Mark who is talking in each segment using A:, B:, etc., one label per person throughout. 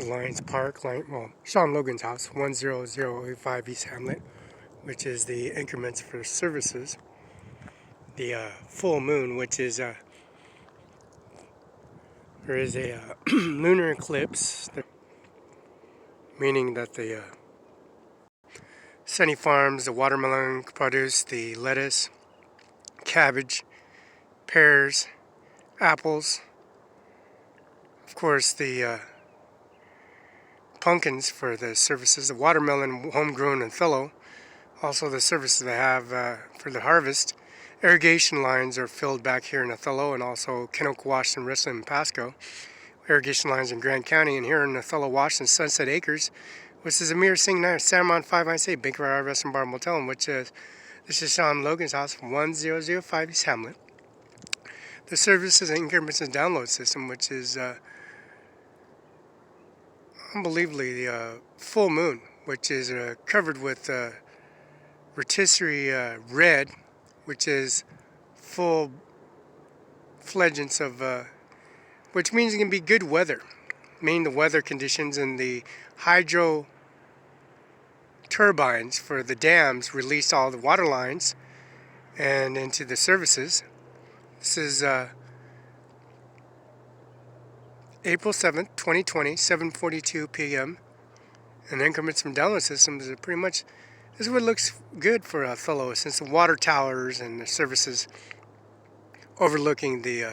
A: Lions Park, Sean Logan's house, 10085 East Hamlet, which is the increments for services. The full moon, which is there is a lunar eclipse, meaning that the sunny farms, the watermelon produce, the lettuce, cabbage, pears, apples, of course the pumpkins for the services, the watermelon homegrown Othello, also the services they have for the harvest. Irrigation lines are filled back here in Othello, and also Kenoke, Washington, Richland, and Pasco. Irrigation lines in Grand County, and here in Othello, Washington, Sunset Acres, which is Ajmer Singh Nijjar, Cimaron 598, Bank of Our Restaurant Bar Motel, which is, this is Sean Logan's house, 1005 East Hamlet. The services and increments and download system, which is unbelievably the full moon, which is covered with rotisserie red, which is full fledgence of, which means it can be good weather, meaning the weather conditions and the hydro turbines for the dams release all the water lines and into the services. This is April 7th, 2020, 7:42 p.m. And increments from download systems are pretty much, this is what looks good for Othello, since the water towers and the services overlooking the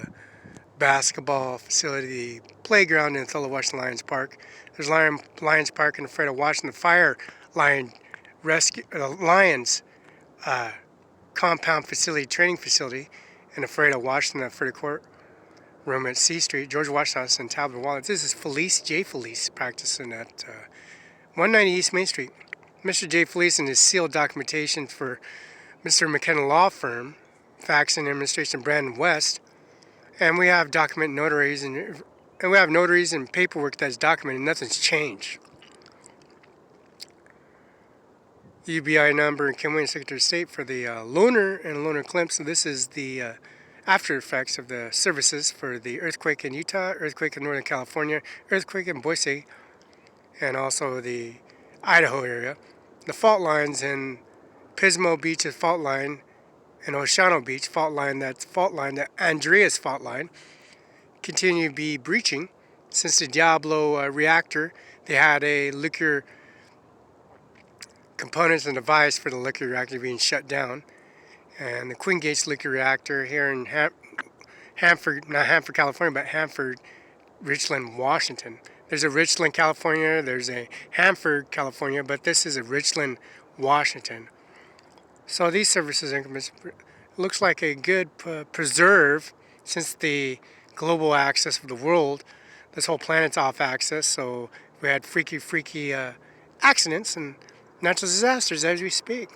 A: basketball facility, the playground in Othello, Washington Lions Park. There's Lions Park in Alfredo, Washington, the Fire Lion Rescue, Lions compound facility, training facility in Alfredo, Washington, Alfredo Court room at C Street, George Washington House, and Talbot Wallace. This is Felice practicing at 190 East Main Street. Mr. J. Felice and his sealed documentation for Mr. McKenna Law Firm, Fax and Administration, Brandon West, and we have document notaries and we have notaries and paperwork that's documented. Nothing's changed. The UBI number and Kim Wayne, Secretary of State, for the lunar and lunar eclipse. So this is the after effects of the services for the earthquake in Utah, earthquake in Northern California, earthquake in Boise, and also the Idaho area. The fault lines in Pismo Beach is fault line, and Oceano Beach fault line, the Andreas fault line, continue to be breaching. Since the Diablo reactor, they had a nuclear components and device for the nuclear reactor being shut down. And the Queen Gates nuclear reactor here in Hanford, not Hanford, California, but Hanford, Richland, Washington. There's a Richland, California, there's a Hanford, California, but this is a Richland, Washington. So these services increments looks like a good preserve, since the global axis of the world, this whole planet's off axis, so we had freaky accidents and natural disasters as we speak.